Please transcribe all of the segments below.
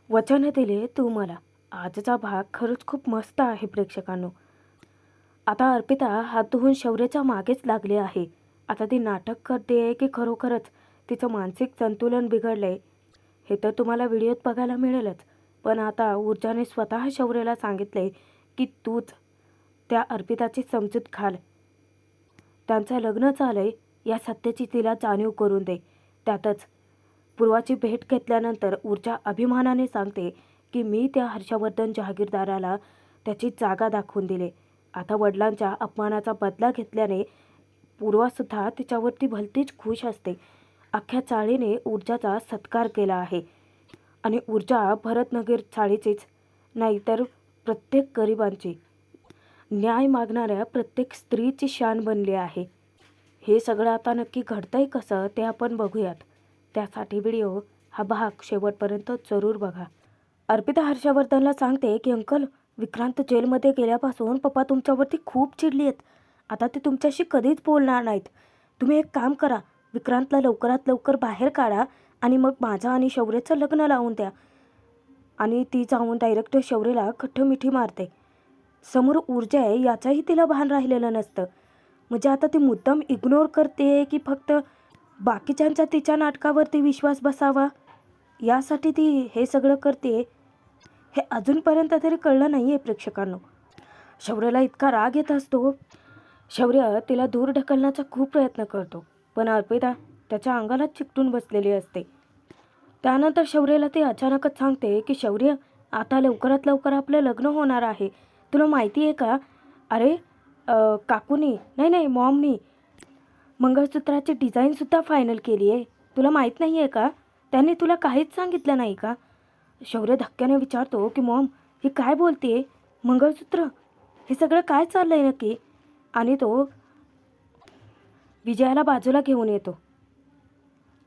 वचन दिले तू मला. आजचा भाग खरंच खूप मस्त आहे प्रेक्षकांनो. आता अर्पिता हात धुवून शौर्याच्या मागेच लागली आहे. आता ती नाटक करते की खरोखरच तिचं मानसिक संतुलन बिघडलंय हे तर तुम्हाला व्हिडिओत बघायला मिळेलच. पण आता ऊर्जाने स्वतः शौर्याला सांगितले की तूच त्या अर्पिताची समजूत घाल. त्यांचं लग्न झालंय या सत्याची तिला जाणीव करून दे. त्यातच पूर्वाची भेट घेतल्यानंतर ऊर्जा अभिमानाने सांगते की मी त्या हर्षवर्धन जहागीरदाराला त्याची जागा दाखवून दिले. आता वडिलांच्या अपमानाचा बदला घेतल्याने पूर्वासुद्धा तिच्यावरती भलतीच खुश असते. अख्ख्या चाळीने ऊर्जाचा सत्कार केला आहे आणि ऊर्जा भरतनगर चाळीचीच नाही तर प्रत्येक गरिबांची, न्याय मागणाऱ्या प्रत्येक स्त्रीची शान बनली आहे. हे सगळं आता नक्की घडतंय कसं ते आपण बघूयात. त्यासाठी व्हिडिओ हा भाग शेवटपर्यंत जरूर बघा. अर्पिता हर्षवर्धनला सांगते की अंकल, विक्रांत जेलमध्ये गेल्यापासून पप्पा तुमच्यावरती खूप चिडली आहेत. आता ते तुमच्याशी कधीच बोलणार नाहीत. तुम्ही एक काम करा, विक्रांतला लवकरात लवकर बाहेर काढा आणि मग माझं आणि शौर्याचं लग्न लावून द्या. आणि ती जाऊन डायरेक्ट शौर्याला खट्टमिठी मारते. समोर ऊर्जा आहे याचंही तिला भान राहिलेलं नसतं. म्हणजे आता ती मुद्दाम इग्नोर करते की फक्त बाकीच्यांचा तिच्या नाटकावरती विश्वास बसावा यासाठी ती हे सगळं करते हे अजूनपर्यंत तरी कळलं नाही आहे प्रेक्षकांनो. शौर्याला इतका राग येत असतो. शौर्य तिला दूर ढकलण्याचा खूप प्रयत्न करतो पण अर्पिता त्याच्या अंगाला चिकटून बसलेली असते. त्यानंतर शौर्याला ती अचानकच सांगते की शौर्य, आता लवकरात लवकर आपलं लग्न होणार आहे. तुला माहिती आहे का? अरे काकूनी नाही मॉमनी मंगळसूत्राची डिझाईनसुद्धा फायनल केली आहे. तुला माहीत नाही आहे का? त्यांनी तुला काहीच सांगितलं नाही का? शौर्य धक्क्याने विचारतो की मॉम, ही काय बोलते? मंगळसूत्र? हे सगळं काय चाललं आहे नक्की? आणि तो विजयाला बाजूला घेऊन येतो.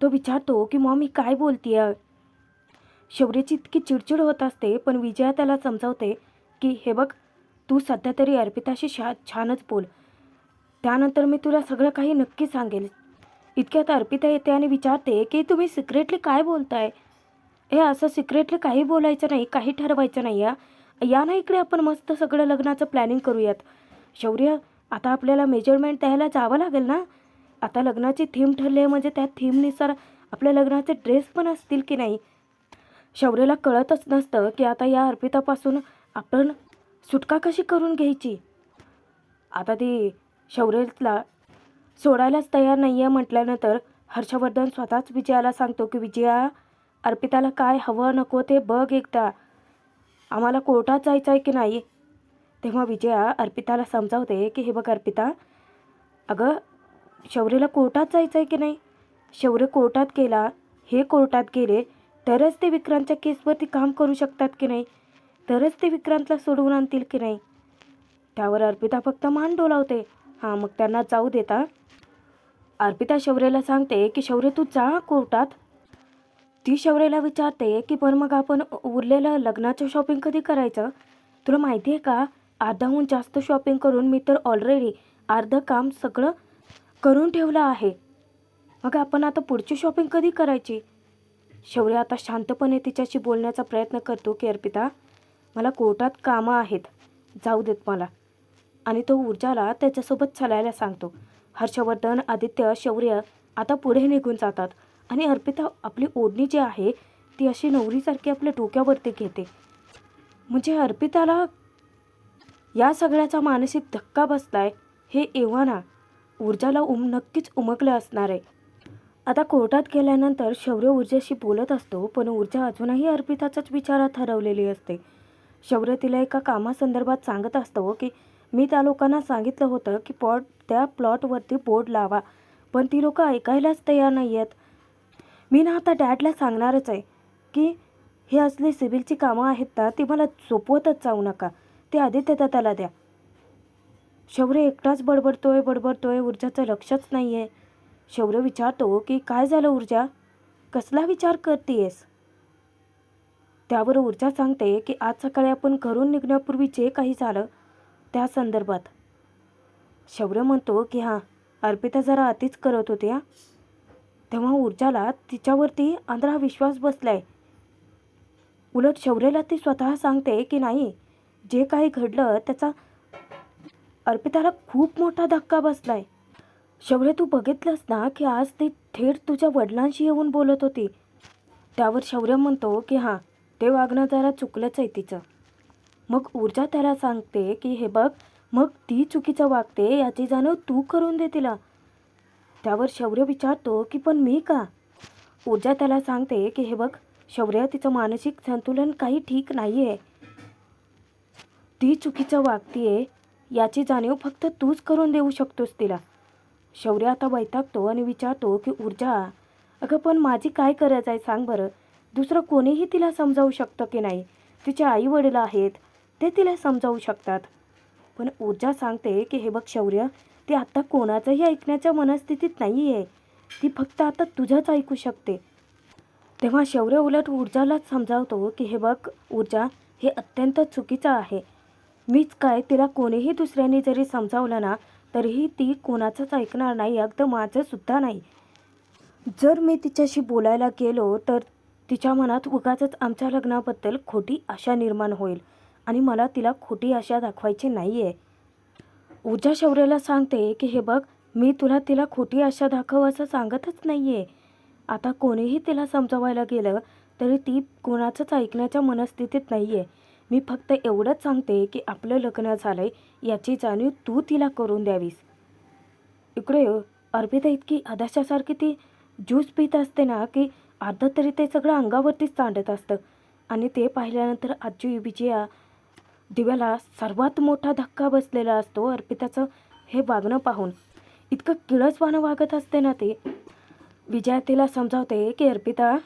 तो विचारतो की मॉम, ही काय बोलतीये? शौर्याची इतकी चिडचिड होत असते पण विजया त्याला समजावते की हे बघ, तू सध्या तरी अर्पिताशी छानच बोल. त्यानंतर मी तुला सगळं काही नक्की सांगेल. इतक्यात अर्पिता येते आणि विचारते की तुम्ही सिक्रेटली काय बोलताय? हे असं सिक्रेटली काही बोलायचं नाही, काही ठरवायचं नाही. या ना इकडे, आपण मस्त सगळं लग्नाचं प्लॅनिंग करूयात. शौर्य, आता आपल्याला मेजरमेंट द्यायला जावं लागेल ना. आता लग्नाची थीम ठरली आहे म्हणजे त्या थीमनुसार आपल्या लग्नाचे ड्रेस पण असतील की नाही. शौर्याला कळतच नसतं की आता या अर्पितापासून आपण सुटका कशी करून घ्यायची. आता ती शौर्याला सोडायलाच तयार नाही आहे म्हटल्यानंतर हर्षवर्धन स्वतःच विजयाला सांगतो की विजया, अर्पिताला काय हवं नको ते बघ एकदा. आम्हाला कोर्टात जायचं आहे की नाही. तेव्हा विजया अर्पिताला समजावते की हे बघ अर्पिता, अगं शौर्याला कोर्टात जायचं आहे की नाही. शौर्य कोर्टात गेला, हे कोर्टात गेले तरच ते विक्रांतच्या केसवरती काम करू शकतात की नाही, तरच ते विक्रांतला सोडवून आणतील की नाही. त्यावर अर्पिता फक्त मान डोलावते. हां, मग त्यांना जाऊ देता. अर्पिता शौर्याला सांगते की शौर्य, तू जा कोर्टात. ती शौर्याला विचारते की पण मग आपण उरलेलं लग्नाचं शॉपिंग कधी करायचं? तुला माहिती आहे का, अर्धाहून जास्त शॉपिंग करून मी तर ऑलरेडी अर्धं काम सगळं करून ठेवलं आहे. मग आपण आता पुढची शॉपिंग कधी करायची? शौर्य आता शांतपणे तिच्याशी बोलण्याचा प्रयत्न करतो की अर्पिता, मला कोर्टात कामं आहेत, जाऊ देत मला. आणि तो ऊर्जाला त्याच्यासोबत चालायला सांगतो. हर्षवर्धन, आदित्य, शौर्य आता पुढे निघून जातात आणि अर्पिता आपली ओढणी जी आहे ती अशी नवरीसारखी आपल्या डोक्यावरती घेते. म्हणजे अर्पिताला या सगळ्याचा मानसिक धक्का बसलाय हे एव्हाना ऊर्जाला नक्कीच उमगलं असणार आहे. आता कोर्टात गेल्यानंतर शौर्य ऊर्जाशी बोलत असतो पण ऊर्जा अजूनही अर्पिताच्याच विचारात हरवलेली असते. शौर्य तिला एका कामासंदर्भात सांगत असतो की मी त्या लोकांना सांगितलं होतं की त्या प्लॉटवरती बोर्ड लावा, पण ती लोकं ऐकायलाच तयार नाही आहेत. मी ना आता डॅडला सांगणारच आहे की हे असली सिव्हिलची कामं आहेत ना ती मला सोपवतच जाऊ नका, ते आदित्य दादाला द्या. शौर्य एकटाच बडबडतोय, ऊर्जाचं लक्षच नाही आहे. शौर्य विचारतो की काय झालं ऊर्जा, कसला विचार करतेयस? त्यावर ऊर्जा सांगते की आज सकाळी आपण घरून निघण्यापूर्वी जे काही झालं त्या संदर्भात. शौर्य म्हणतो की हां, अर्पिता जरा अतिच करत होती. तेव्हा ऊर्जाला तिच्यावरती आंधळा विश्वास बसलाय. उलट शौर्यला ती स्वतः सांगते की नाही, जे काही घडलं त्याचा अर्पिताला खूप मोठा धक्का बसलाय. शौर्य, तू बघितलंस ना की आज ती थेट तुझ्या वडिलांशी येऊन बोलत होती. त्यावर शौर्य म्हणतो की हां, ते वागणं जरा चुकलंच आहे तिचं. मग ऊर्जा त्याला सांगते की हे बघ, मग ती चुकीचं वागते याची जाणीव तू करून दे तिला. त्यावर शौर्य विचारतो की पण मी का? ऊर्जा त्याला सांगते की हे बघ शौर्य, तिचं मानसिक संतुलन काही ठीक नाही आहे. ती चुकीचं वागतीये याची जाणीव फक्त तूच करून देऊ शकतोस तिला. शौर्य आता वैतागतो आणि विचारतो की ऊर्जा, अगं पण माझी काय गरज आहे सांग बरं. दुसरं कोणीही तिला समजावू शकतं की नाही. तिचे आई वडील आहेत, ते तिला समजावू शकतात. पण ऊर्जा सांगते की हे बघ शौर्य, ती आत्ता कोणाचंही ऐकण्याच्या मनस्थितीत नाही आहे. ती फक्त आता तुझंच ऐकू शकते. तेव्हा शौर्य उलट ऊर्जालाच समजावतो की हे बघ ऊर्जा, हे अत्यंत चुकीचं आहे. मीच काय, तिला कोणीही दुसऱ्यांनी जरी समजावलं ना तरीही ती कोणाचंच ऐकणार नाही, अगदी माझंसुद्धा नाही. जर मी तिच्याशी बोलायला गेलो तर तिच्या मनात उगाचच आमच्या लग्नाबद्दल खोटी आशा निर्माण होईल आणि मला तिला खोटी आशा दाखवायची नाही आहे. ऊर्जा शौर्याला सांगते की हे बघ, मी तुला तिला खोटी आशा दाखव असं सांगतच नाही आहे. आता कोणीही तिला समजावायला गेलं तरी ती कोणाचंच ऐकण्याच्या मनस्थितीत नाही आहे. मी फक्त एवढंच सांगते की आपलं लग्न झालं आहे याची जाणीव तू तिला करून द्यावीस. इकडे अर्पिता इतकी अधाशासारखी ती ज्यूस पित असते ना की अर्ध तरी ते सगळं अंगावरतीच सांडत असतं. आणि ते पाहिल्यानंतर आजी विजया दिव्याला सर्वात मोठा धक्का बसलेला असतो अर्पिताचं हे वागणं पाहून. इतकं किळसवाणं वागत असते ना ते. विजया तिला समजावते की अर्पिता,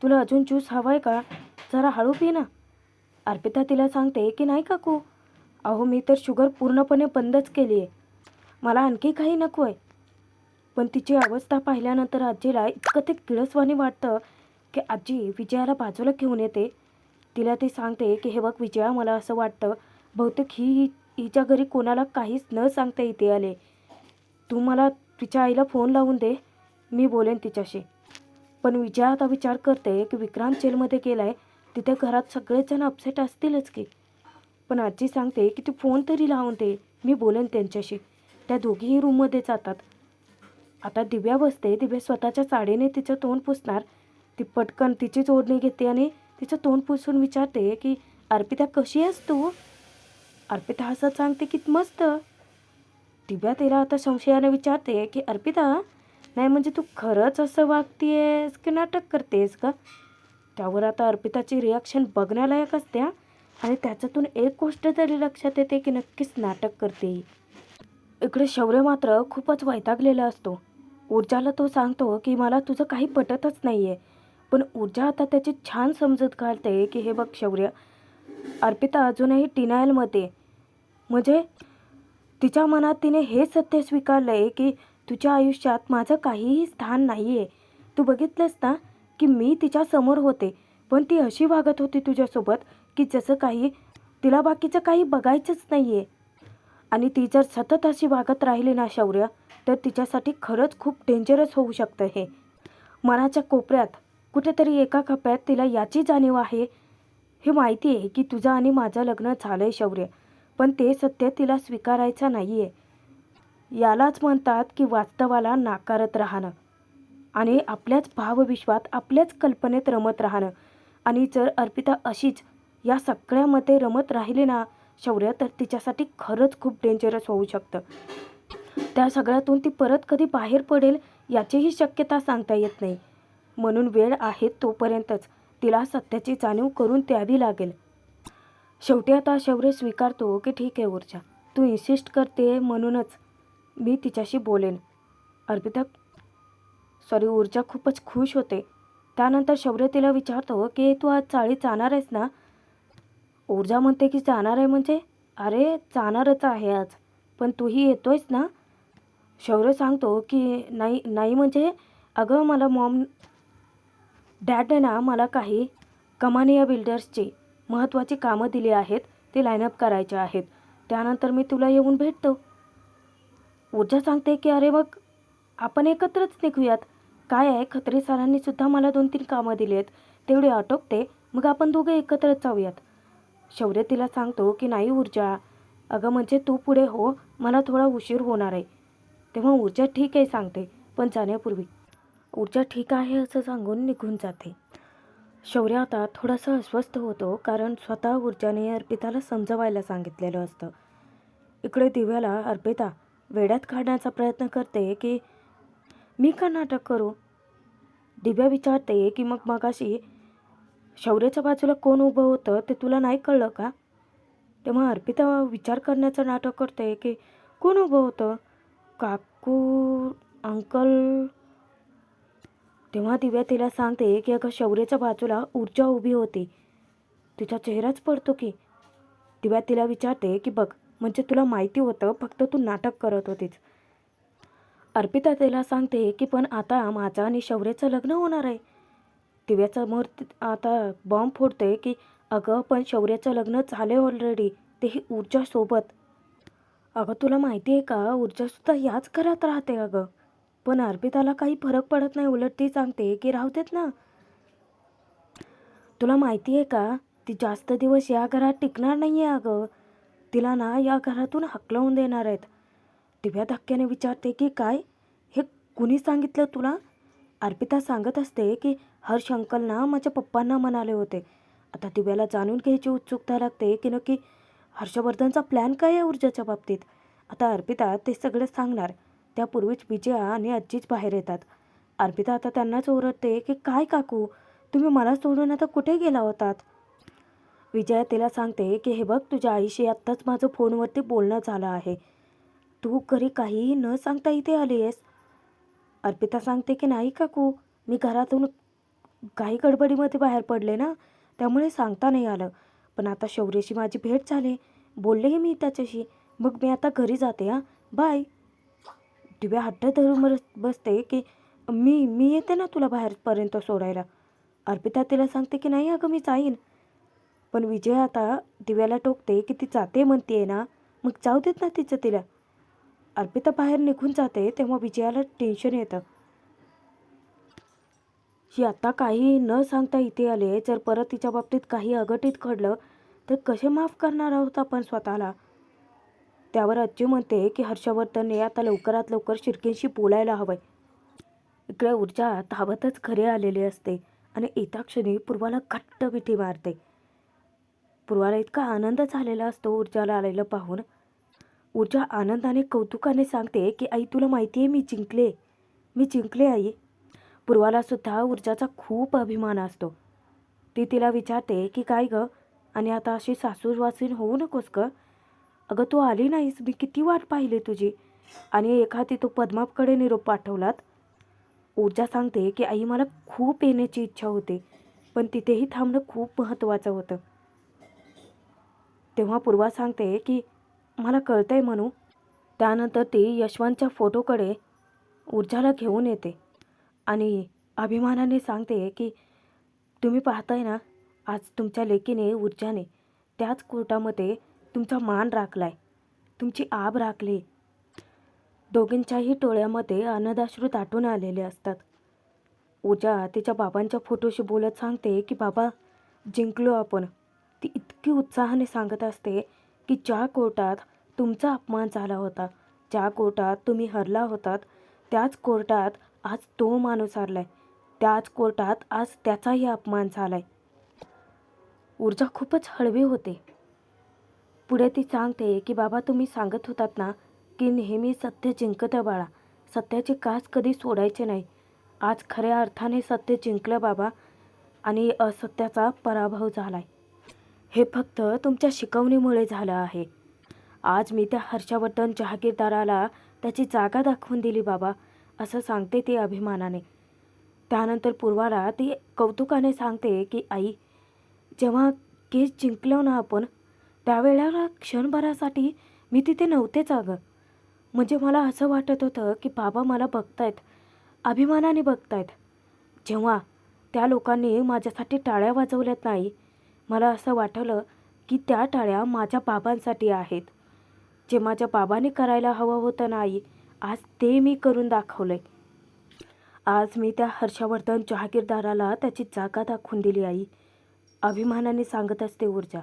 तुला अजून ज्यूस हवा आहे का? जरा हळू पी ना. अर्पिता तिला सांगते की नाही काकू, अहो मी तर शुगर पूर्णपणे बंदच केली आहे, मला आणखी काही नको आहे. पण तिची अवस्था पाहिल्यानंतर आजीला इतकं ते किळसवाणी वाटतं की आजी विजयाला बाजूला घेऊन येते. तिला ती सांगते की हे बघ विजया, मला असं वाटतं बहुतेक हिच्या घरी कोणाला काहीच न सांगता इथे आले. तू मला तिच्या आईला फोन लावून दे, मी बोलेन तिच्याशी. पण विजया आता विचार करते की विक्रांत जेलमध्ये गेला आहे, तिथे घरात सगळेजण अपसेट असतीलच की. पण आजी सांगते की तू फोन तरी लावून दे, मी बोलेन त्यांच्याशी. त्या दोघीही रूममध्ये जातात. आता दिव्या बसते. दिव्या स्वतःच्या साडीने तिचं तोंड पुसणार. ती पटकन तिचीच ओढणी घेते आणि तिचं तोंड पुसून विचारते की अर्पिता कशी आहेस तू? अर्पिता हसत सांगते की मस्त. दिव्या तिला आता संशयाने विचारते की अर्पिता, नाही म्हणजे तू खरंच असं वागतेस की नाटक करतेस का? त्यावर आता अर्पिताची रिॲक्शन बघण्यालायक असते. आणि त्याच्यातून एक गोष्ट तरी लक्षात येते की नक्कीच नाटक करते. इकडे शौर्य मात्र खूपच वैतागलेला असतो. ऊर्जाला तो सांगतो की मला तुझं काही पटतच नाही आहे. पण ऊर्जा आता त्याची छान समजूत घालते की हे बघ शौर्य, अर्पिता अजूनही डिनायलमध्ये, म्हणजे तिच्या मनात तिने हे सत्य स्वीकारलं आहे की तुझ्या आयुष्यात माझं काहीही स्थान नाही आहे. तू बघितलंस ना की मी तिच्यासमोर होते, पण ती अशी वागत होती तुझ्यासोबत की जसं काही तिला बाकीचं काही बघायचंच नाही आहे. आणि ती जर सतत अशी वागत राहिली ना शौर्य, तर तिच्यासाठी खरंच खूप डेंजरस होऊ शकतं हे. मनाच्या कोपऱ्यात कुठेतरी एका कप्प्यात तिला याची जाणीव आहे, हे माहिती आहे की तुझं आणि माझं लग्न झालं आहे शौर्य, पण ते सत्य तिला स्वीकारायचं नाही आहे. यालाच म्हणतात की वास्तवाला नाकारत राहणं आणि आपल्याच भावविश्वात, आपल्याच कल्पनेत रमत राहणं. आणि जर अर्पिता अशीच या सगळ्यामध्ये रमत राहिली ना शौर्य, तर तिच्यासाठी खरंच खूप डेंजरस होऊ शकतं. त्या सगळ्यातून ती परत कधी बाहेर पडेल याचीही शक्यता सांगता येत नाही. म्हणून वेळ आहे तोपर्यंतच तिला सत्याची जाणीव करून द्यावी लागेल. शेवटी आता शौर्य स्वीकारतो की ठीक आहे ऊर्जा, तू इन्सिस्ट करते म्हणूनच मी तिच्याशी बोलेन. अर्पिता ऊर्जा खूपच खुश होते. त्यानंतर शौर्य तिला विचारतो की तू आज चाळीत जाणार आहेस ना? ऊर्जा म्हणते की जाणार आहे म्हणजे? अरे जाणारच आहे आज, पण तूही येतोयस ना? शौर्य सांगतो की नाही नाही म्हणजे अगं मला डॅडने ना मला काही कमानिया बिल्डर्सची महत्त्वाची कामं दिली आहेत, ती लाईनअप करायची आहेत. त्यानंतर मी तुला येऊन भेटतो. ऊर्जा सांगते की अरे मग आपण एकत्रच निघूयात. काय आहे, खत्री सरांनी सुद्धा मला 2-3 कामं दिली आहेत, तेवढी आटोपते मग आपण दोघे एकत्रच जाऊयात. शौर्य तिला सांगतो की नाही ऊर्जा, अगं म्हणजे तू पुढे हो, मला थोडा उशीर होणार आहे. तेव्हा ऊर्जा ठीक आहे सांगते, पण जाण्यापूर्वी ऊर्जा ठीक आहे असं सांगून निघून जाते. शौर्य आता थोडासा अस्वस्थ होतो, कारण स्वतः ऊर्जाने अर्पिताला समजवायला सांगितलेलं असतं. इकडे दिव्याला अर्पिता वेड्यात काढण्याचा प्रयत्न करते की मी का नाटक करू. दिव्या विचारते की मग मगाशी शौर्याच्या बाजूला कोण उभं होतं ते तुला नाही कळलं का. तेव्हा अर्पिता विचार करण्याचं नाटक करते की कोण उभं होतं, काकू, अंकल. तेव्हा दिव्या तिला सांगते की अगं शौर्याच्या बाजूला ऊर्जा उभी होती, तिचा चेहराच पडतो की. दिव्या तिला विचारते की बघ, म्हणजे तुला माहिती होतं, फक्त तू नाटक करत होतीस. अर्पिता तिला सांगते की पण आता माझं आणि शौर्याचं लग्न होणार आहे. दिव्यासमोर आता बॉम्ब फोडते की अगं पण शौर्याचं लग्न झाले ऑलरेडी, तेही ऊर्जासोबत. अगं तुला माहिती आहे का, ऊर्जासुद्धा याच घरात राहते अगं. पण अर्पिताला काही फरक पडत नाही, उलट ती सांगते की राहू देत ना. तुला माहिती आहे का, ती जास्त दिवस या घरात टिकणार नाही आहे अगं. तिला ना या घरातून हाकलवून देणार आहेत. दिव्या धक्क्याने विचारते की काय, हे कुणी सांगितलं तुला. अर्पिता सांगत असते की हर्ष अंकल ना माझ्या पप्पांना म्हणाले होते. आता दिव्याला जाणून घ्यायची उत्सुकता लागते की नक्की हर्षवर्धनचा प्लॅन काय आहे ऊर्जाच्या बाबतीत. आता अर्पिता ते सगळं सांगणार त्यापूर्वीच विजया आणि आजीच बाहेर येतात. अर्पिता आता त्यांनाच ओरडते की काय काकू, तुम्ही मला सोडून आता कुठे गेला होतात. विजया तिला सांगते की हे बघ, तुझ्या आईशी आत्ताच माझं फोनवरती बोलणं झालं आहे, तू घरी काहीही न सांगता इथे आली आहेस. अर्पिता सांगते की नाही काकू, मी घरातून काही गडबडीमध्ये बाहेर पडले ना, त्यामुळे सांगता नाही आलं. पण आता शौर्यशी माझी भेट झाली, बोललेही मी त्याच्याशी, मग मी आता घरी जाते हां, बाय. दिव्या हट्ट धरून बसते की मी मी येते ना तुला बाहेरपर्यंत सोडायला. अर्पिता तिला सांगते की नाही अगं मी जाईन. पण विजय आता दिव्याला टोकते की ती जाते म्हणते ना, मग जाऊ देत ना तिचं तिला. अर्पिता बाहेर निघून जाते तेव्हा विजयाला टेन्शन येतं. ही आता काही न सांगता इथे आले, जर परत तिच्या बाबतीत काही अघटित घडलं तर कसे माफ करणार आहोत आपण स्वतःला. त्यावर आजी म्हणते की हर्षवर्धनने आता लवकरात लवकर शिर्केंशी बोलायला हवंय. इकडे ऊर्जा धावतच घरी आलेली असते आणि एका क्षणी पूर्वाला घट्ट मिठी मारते. पूर्वाला इतका आनंद झालेला असतो ऊर्जाला आलेलं पाहून. ऊर्जा आनंदाने कौतुकाने सांगते की आई तुला माहिती आहे, मी जिंकले आई. पूर्वाला सुद्धा ऊर्जाचा खूप अभिमान असतो. ती तिला विचारते की काय गं, आणि आता अशी सासूरवासीन होऊ नकोस गं. अगं तू आली नाहीस, मी किती वाट पाहिली तुझी. आणि एखादी तू पद्माकडे निरोप पाठवलात. ऊर्जा सांगते की आई मला खूप येण्याची इच्छा होती, पण तिथेही थांबणं खूप महत्त्वाचं होतं. तेव्हा पूर्वा सांगते की मला कळतंय म्हणू. त्यानंतर ती यशवंतच्या फोटोकडे ऊर्जाला घेऊन येते आणि अभिमानाने सांगते की तुम्ही पाहताय ना, आज तुमच्या लेकीने ऊर्जाने त्याच कोर्टामध्ये तुमचा मान राखलाय, तुमची आब राखली. दोघींच्याही डोळ्यामध्ये आनंदाश्रू दाटून आलेले असतात. ऊर्जा तिच्या बाबांच्या फोटोशी बोलत सांगते की बाबा जिंकलो आपण. ती इतकी उत्साहाने सांगत असते की ज्या कोर्टात तुमचा अपमान झाला होता, ज्या कोर्टात तुम्ही हरला होतात, त्याच कोर्टात आज तो माणूस हरलाय, त्याच कोर्टात आज त्याचाही अपमान झालाय. ऊर्जा खूपच हळवी होते. पुढे ती सांगते की बाबा तुम्ही सांगत होतात ना की नेहमी सत्य जिंकतं बाळा, सत्याची कास कधी सोडायचे नाही. आज खऱ्या अर्थाने सत्य जिंकलं बाबा आणि असत्याचा पराभव झालाय. हे फक्त तुमच्या शिकवणीमुळे झालं आहे. आज मी त्या हर्षवर्धन जहागीरदाराला त्याची जागा दाखवून दिली बाबा, असं सांगते ती अभिमानाने. त्यानंतर पूर्वाला ती कौतुकाने सांगते की आई, जेव्हा केस जिंकलो ना आपण, त्यावेळेला क्षणभरासाठी मी तिथे नव्हतेच अगं. म्हणजे मला असं वाटत होतं की बाबा मला बघतायत, अभिमानाने बघतायत. जेव्हा त्या लोकांनी माझ्यासाठी टाळ्या वाजवल्यात नाही, मला असं वाटलं की त्या टाळ्या माझ्या बाबांसाठी आहेत. जे माझ्या बाबांनी करायला हवं होतं ना आई, आज ते मी करून दाखवलंय. आज मी त्या हर्षवर्धन जहागीरदाराला त्याची जागा दाखवून दिली आई. अभिमानाने सांगत असते ऊर्जा.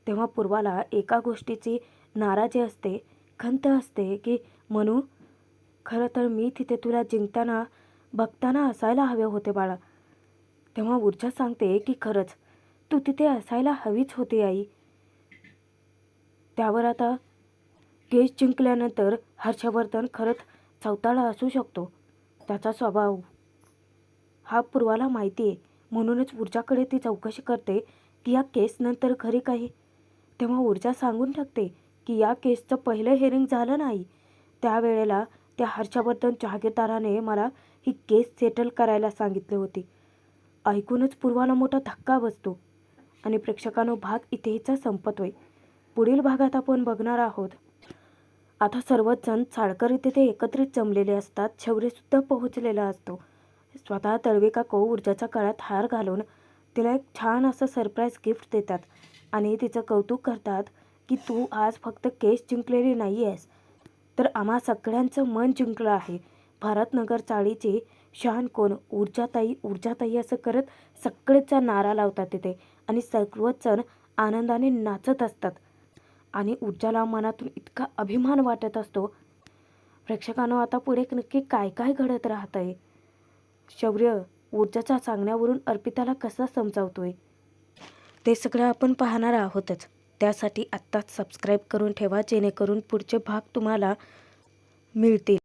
तेव्हा पूर्वाला एका गोष्टीची नाराजी असते, खंत असते की म्हणू खरं तर मी तिथे तुला जिंकताना बघताना असायला हवे होते बाळा. तेव्हा ऊर्जा सांगते की खरंच तू तिथे असायला हवीच होती आई. त्यावर आता केस जिंकल्यानंतर हर्षवर्धन खरंच चवताळा असू शकतो. त्याचा स्वभाव हा पूर्वाला माहिती आहे. म्हणूनच ऊर्जाकडे ती चौकशी करते की या केसनंतर खरी काही. तेव्हा ऊर्जा सांगून टाकते की या केसचं पहिलं हिअरिंग झालं नाही त्यावेळेला त्या हर्षवर्धन जहागीरदाराने मला ही केस सेटल करायला सांगितली होती. ऐकूनच पूर्वाला मोठा धक्का बसतो. आणि प्रेक्षकांनो भाग इथेचा संपतोय. पुढील भागात आपण बघणार आहोत. आता सर्वच जण साळकर इथे ते एकत्रित जमलेले असतात. शौर्यसुद्धा पोहोचलेला असतो. स्वतः तळवे काकू ऊर्जाच्या काळात हार घालून तिला एक छान असं सरप्राईज गिफ्ट देतात आणि तिचं कौतुक करतात की तू आज फक्त केस जिंकलेली नाही आहेस तर आम्हा सगळ्यांचं मन जिंकलं आहे. भारतनगर चाळीची शान कोण ऊर्जाताई ऊर्जाताई असं करत सगळेच जण नारा लावतात तिथे आणि सर्वच जण आनंदाने नाचत असतात. आणि ऊर्जाला मनातून इतका अभिमान वाटत असतो. प्रेक्षकांनो आता पुढे नक्की काय काय घडत राहतंय. शौर्य ऊर्जाच्या सांगण्यावरून अर्पिताला कसं समजावतोय ते सगळं आपण पाहणार आहोतच. त्यासाठी आत्ताच सबस्क्राईब करून ठेवा जेणेकरून पुढचे भाग तुम्हाला मिळतील.